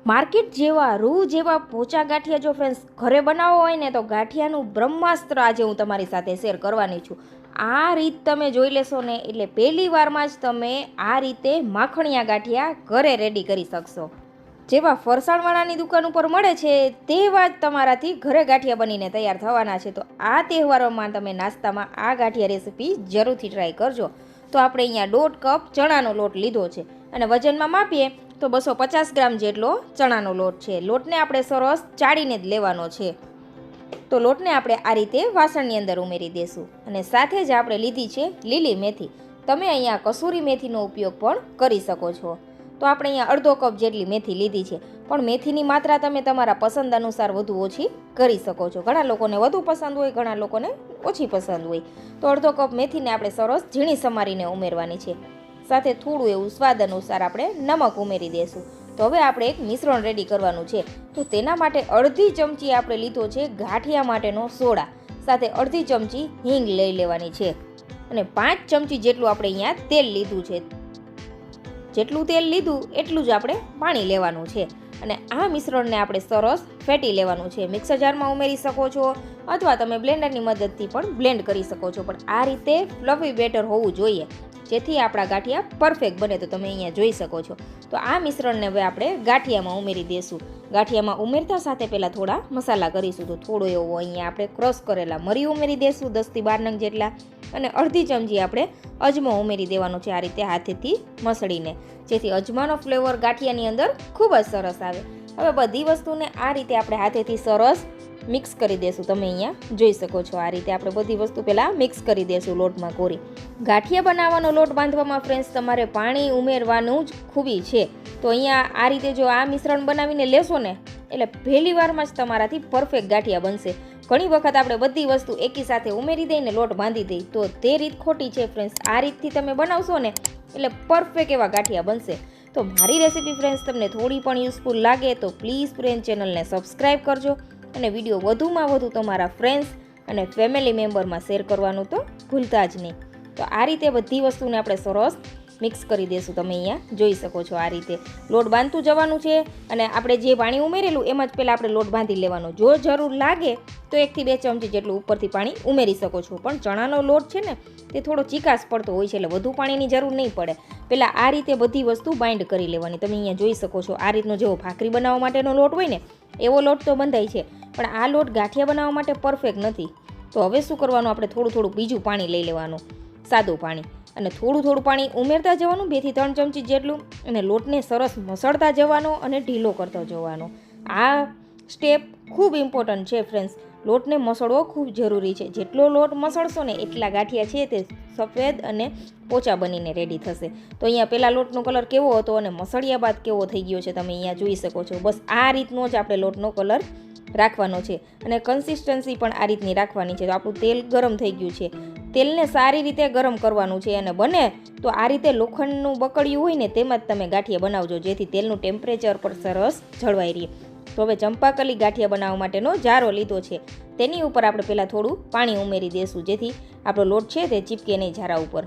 Market જેવા રૂ જેવા પોચા ગાંઠિયા જો ફ્રેન્ડ્સ ઘરે બનાવવો હોય ને તો ગાંઠિયાનું બ્રહ્માસ્ત્ર આજે હું તમારી સાથે શેર કરવાની છું. આ રીત તમે જોઈ લેશો ને એટલે પહેલી વારમાં જ તમે આ રીતે માખણિયા ગાંઠિયા ઘરે રેડી કરી શકશો. જેવા ફરસાણવાળાની દુકાન ઉપર મળે છે તેવા જ તમારાથી ઘરે ગાંઠિયા બનીને તૈયાર થવાના છે. તો આ તહેવારોમાં તમે નાસ્તામાં આ ગાંઠિયા રેસીપી જરૂરથી ટ્રાય કરજો. તો આપણે અહીંયા 1.5 કપ ચણાનો લોટ લીધો છે અને વજનમાં માપીએ તો 250 ગ્રામ જેટલો ચણાનો લોટ છે. લોટને આપણે સરસ ચાળીને જ લેવાનો છે. તો લોટને આપણે આ રીતે વાસણની અંદર ઉમેરી દઈશું અને સાથે જ આપણે લીધી છે લીલી મેથી. તમે અહીંયા કસૂરી મેથીનો ઉપયોગ પણ કરી શકો છો. તો આપણે અહીંયા 1/2 કપ જેટલી મેથી લીધી છે, પણ મેથીની માત્રા તમે તમારા પસંદ અનુસાર વધુ ઓછી કરી શકો છો. ઘણા લોકોને વધુ પસંદ હોય, ઘણા લોકોને ઓછી પસંદ હોય. તો 1/2 કપ મેથીને આપણે સરસ ઝીણી સમારીને ઉમેરવાની છે. સાથે થોડું એવું સ્વાદ અનુસાર આપણે નમક ઉમેરી દઈશું. તો હવે આપણે એક મિશ્રણ રેડી કરવાનું છે. તો તેના માટે અડધી ચમચી આપણે લીધો છે ગાંઠિયા માટેનો સોડા, સાથે અડધી ચમચી હિંગ લઈ લેવાની છે અને 5 ચમચી જેટલું આપણે અહીંયા તેલ લીધું છે. જેટલું તેલ લીધું એટલું જ આપણે પાણી લેવાનું છે અને આ મિશ્રણને આપણે સરસ ફેટી લેવાનું છે. મિક્સર જારમાં ઉમેરી શકો છો અથવા તમે બ્લેન્ડરની મદદથી પણ બ્લેન્ડ કરી શકો છો, પણ આ રીતે ફ્લફી બેટર હોવું જોઈએ જેથી આપણા ગાંઠિયા પરફેક્ટ બને. તો તમે અહીંયા જોઈ શકો છો. તો આ મિશ્રણને હવે આપણે ગાંઠિયામાં ઉમેરી દઈશું. ગાંઠિયામાં ઉમેરતા સાથે પહેલાં થોડા મસાલા કરીશું. તો થોડો એવો અહીંયા આપણે ક્રશ કરેલા મરી ઉમેરી દઈશું 10 થી 12 નંગ જેટલા, અને અડધી ચમચી આપણે અજમો ઉમેરી દેવાનો છે આ રીતે હાથેથી મસળીને, જેથી અજમાનો ફ્લેવર ગાંઠિયાની અંદર ખૂબ જ સરસ આવે. હવે બધી વસ્તુને આ રીતે આપણે હાથેથી સરસ મિક્સ કરી દઈશું. તમે અહીંયા જોઈ શકો છો આ રીતે આપણે બધી વસ્તુ પહેલાં મિક્સ કરી દઈશું લોટમાં કોરી. ગાંઠિયા બનાવવાનો લોટ બાંધવામાં ફ્રેન્ડ્સ તમારે પાણી ઉમેરવાનું જ ખૂબી છે. તો અહીંયા આ રીતે જો આ મિશ્રણ બનાવીને લેશો ને એટલે પહેલી વારમાં જ તમારાથી પરફેક્ટ ગાંઠિયા બનશે. ઘણી વખત આપણે બધી વસ્તુ એકી સાથે ઉમેરી દઈને લોટ બાંધી દઈએ તો તે રીત ખોટી છે ફ્રેન્ડ્સ. આ રીતથી તમે બનાવશો ને એટલે પરફેક્ટ એવા ગાંઠિયા બનશે. તો મારી રેસીપી ફ્રેન્ડ્સ તમને થોડી પણ યુઝફુલ લાગે તો પ્લીઝ ફ્રેન્ડ ચેનલને સબસ્ક્રાઈબ કરજો અને વિડીયો વધુમાં વધુ તમારા ફ્રેન્ડ્સ અને ફેમિલી મેમ્બરમાં શેર કરવાનું તો ભૂલતા જ નહીં. તો આ રીતે બધી વસ્તુને આપણે સરસ મિક્સ કરી દઈશું. તમે અહીંયા જોઈ શકો છો આ રીતે લોટ બાંધતું જવાનું છે અને આપણે જે પાણી ઉમેરેલું એમાં જ પહેલાં આપણે લોટ બાંધી લેવાનો. જો જરૂર લાગે તો 1 થી 2 ચમચી જેટલું ઉપરથી પાણી ઉમેરી શકો છો, પણ ચણાનો લોટ છે ને તે થોડો ચીકાશ પડતો હોય છે એટલે વધુ પાણીની જરૂર નહીં પડે. પહેલાં આ રીતે બધી વસ્તુ બાઇન્ડ કરી લેવાની. તમે અહીંયા જોઈ શકો છો આ રીતનો જેવો ભાખરી બનાવવા માટેનો લોટ હોય ને એવો લોટ તો બંધાય છે, પણ આ લોટ ગાંઠિયા બનાવવા માટે પરફેક્ટ નથી. તો હવે શું કરવાનું, આપણે થોડું બીજું પાણી લઈ લેવાનું, સાદું પાણી, અને થોડું પાણી ઉમેરતા જવાનું 2 થી 3 ચમચી જેટલું, અને લોટને સરસ મસળતા જવાનો અને ઢીલો કરતો જવાનો. આ સ્ટેપ ખૂબ ઇમ્પોર્ટન્ટ છે ફ્રેન્ડ્સ. લોટને મસળવો ખૂબ જરૂરી છે. જેટલો લોટ મસળશો ને એટલા ગાંઠિયા છે તે સફેદ અને પોચા બનીને રેડી થશે. તો અહીંયા પહેલાં લોટનો કલર કેવો હતો અને મસળ્યા બાદ કેવો થઈ ગયો છે તમે અહીંયા જોઈ શકો છો. બસ આ રીતનો જ આપણે લોટનો કલર રાખવાનો છે અને કન્સિસ્ટન્સી પણ આ રીતની રાખવાની છે. તો આપણું તેલ ગરમ થઈ ગયું છે. તેલને સારી રીતે ગરમ કરવાનું છે અને બને તો આ રીતે લોખંડનું બકડિયું હોય ને તેમાં જ તમે ગાંઠિયા બનાવજો જેથી તેલનું ટેમ્પરેચર પર સરસ જળવાઈ રહે. તો હવે ચંપાકલી ગાંઠિયા બનાવવા માટેનો જારો લીધો છે. તેની ઉપર આપણે પહેલાં થોડું પાણી ઉમેરી દઈશું જેથી આપણો લોટ છે તે ચીપકે નહીં જારા ઉપર.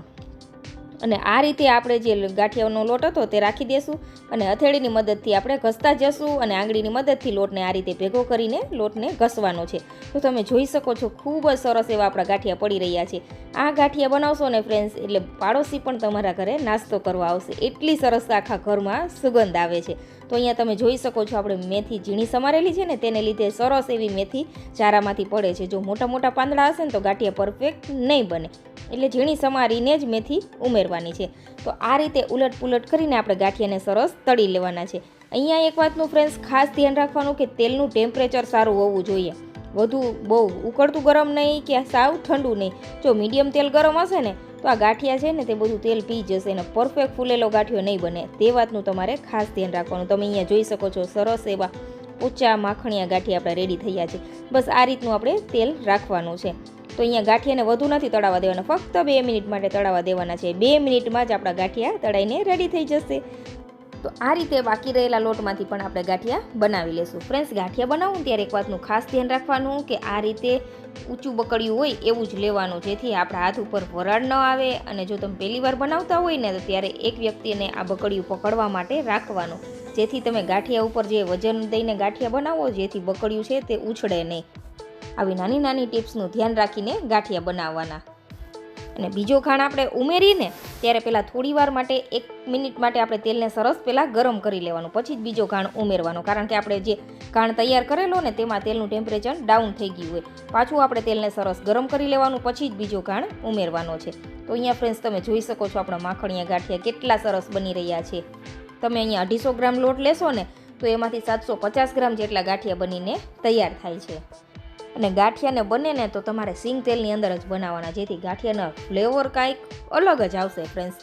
અને આ રીતે આપણે જે ગાંઠિયાનો લોટ હતો તે રાખી દઈશું અને હથેળીની મદદથી આપણે ઘસતા જશું અને આંગળીની મદદથી લોટને આ રીતે ભેગો કરીને લોટને ઘસવાનો છે. તો તમે જોઈ શકો છો ખૂબ જ સરસ એવા આપણા ગાંઠિયા પડી રહ્યા છે. આ ગાંઠિયા બનાવશો ને ફ્રેન્ડ્સ એટલે પાડોશી પણ તમારા ઘરે નાસ્તો કરવા આવશે, એટલી સરસ આખા ઘરમાં સુગંધ આવે છે. તો અહીંયા તમે જોઈ શકો છો આપણે મેથી ઝીણી સમારેલી છે ને તેને લીધે સરસ એવી મેથી ચારામાંથી પડે છે. જો મોટા પાંદડા હશે ને તો ગાંઠિયા પરફેક્ટ નહીં બને, એટલે ઝીણી સમારીને જ મેથી ઉમેરવાની છે. તો આ રીતે ઉલટ પુલટ કરીને આપણે ગાંઠિયાને સરસ તળી લેવાના છે. અહીંયા એક વાતનું ફ્રેન્ડ્સ ખાસ ધ્યાન રાખવાનું કે તેલનું ટેમ્પરેચર સારું હોવું જોઈએ. વધુ બહુ ઉકળતું ગરમ નહીં કે સાવ ઠંડુ નહીં. જો મીડિયમ તેલ ગરમ હશે ને તો આ ગાંઠિયા છે ને તે બધું તેલ પી જશે અને પરફેક્ટ ફૂલેલો ગાંઠિયો નહીં બને. તે વાતનું તમારે ખાસ ધ્યાન રાખવાનું. તમે અહીંયા જોઈ શકો છો સરસ એવા ઊંચા માખણિયા ગાંઠિયા આપણા રેડી થયા છે. બસ આ રીતનું આપણે તેલ રાખવાનું છે. તો અહીંયા ગાંઠિયાને વધુ નથી તળાવવા દેવાના, ફક્ત 2 મિનિટ માટે તળાવવા દેવાના છે. 2 મિનિટમાં જ આપણા ગાંઠિયા તળાઈને રેડી થઈ જશે. તો આ રીતે બાકી રહેલા લોટમાંથી પણ આપણે ગાંઠિયા બનાવી લેશું. ફ્રેન્ડ્સ, ગાંઠિયા બનાવવું ત્યારે એક વાતનું ખાસ ધ્યાન રાખવાનું કે આ રીતે ઊંચું બકડિયું હોય એવું જ લેવાનું, જેથી આપણા હાથ ઉપર વરાળ ન આવે. અને જો તમે પહેલી વાર બનાવતા હોય ને તો ત્યારે એક વ્યક્તિને આ બકડિયું પકડવા માટે રાખવાનું, જેથી તમે ગાંઠિયા ઉપર જે વજન દઈને ગાંઠિયા બનાવો, જેથી બકડિયું છે તે ઉછળે નહીં. આવી નાની નાની ટિપ્સનું ધ્યાન રાખીને ગાંઠિયા બનાવવાના. અને બીજો ખાંડ આપણે ઉમેરીને ત્યારે પહેલાં થોડી વાર માટે 1 મિનિટ માટે આપણે તેલને સરસ પહેલાં ગરમ કરી લેવાનું, પછી જ બીજો ખાંડ ઉમેરવાનો. કારણ કે આપણે જે ખાંડ તૈયાર કરેલો ને તેમાં તેલનું ટેમ્પરેચર ડાઉન થઈ ગયું હોય. પાછું આપણે તેલને સરસ ગરમ કરી લેવાનું, પછી જ બીજો ખાંડ ઉમેરવાનો છે. તો અહીંયા ફ્રેન્ડ્સ તમે જોઈ શકો છો આપણા માખણિયા ગાંઠિયા કેટલા સરસ બની રહ્યા છે. તમે અહીંયા 250 ગ્રામ લોટ લેશો ને તો એમાંથી 750 ગ્રામ જેટલા ગાંઠિયા બનીને તૈયાર થાય છે. અને ગાંઠિયાને બને ને તો તમારે સિંગ તેલની અંદર જ બનાવવાના, જેથી ગાંઠિયાના ફ્લેવર કાંઈક અલગ જ આવશે ફ્રેન્ડ્સ.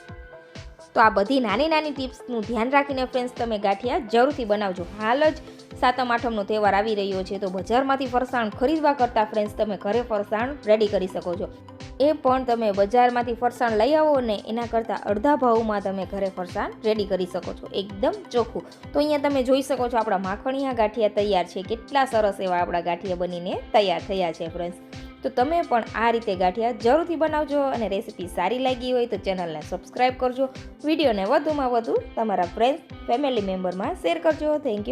તો આ બધી નાની નાની ટિપ્સનું ધ્યાન રાખીને ફ્રેન્ડ્સ તમે ગાંઠિયા જરૂરથી બનાવજો. હાલ જ સાતમ આઠમનો તહેવાર આવી રહ્યો છે, તો બજારમાંથી ફરસાણ ખરીદવા કરતાં ફ્રેન્ડ્સ તમે ઘરે ફરસાણ રેડી કરી શકો છો. એ પણ તમે બજારમાંથી ફરસાણ લઈ આવો ને એના કરતાં અડધા ભાવમાં તમે ઘરે ફરસાણ રેડી કરી શકો છો, એકદમ ચોખ્ખું. તો અહીંયા તમે જોઈ શકો છો આપણા માખણિયા ગાંઠિયા તૈયાર છે. કેટલા સરસ એવા આપણા ગાંઠિયા બનીને તૈયાર થયા છે ફ્રેન્ડ્સ. તો તમે પણ આ રીતે ગાંઠિયા જરૂરથી બનાવજો. અને રેસીપી સારી લાગી હોય તો ચેનલને સબસ્ક્રાઈબ કરજો. વિડીયોને વધુમાં વધુ તમારા ફ્રેન્ડ્સ ફેમિલી મેમ્બરમાં શેર કરજો. Thank you.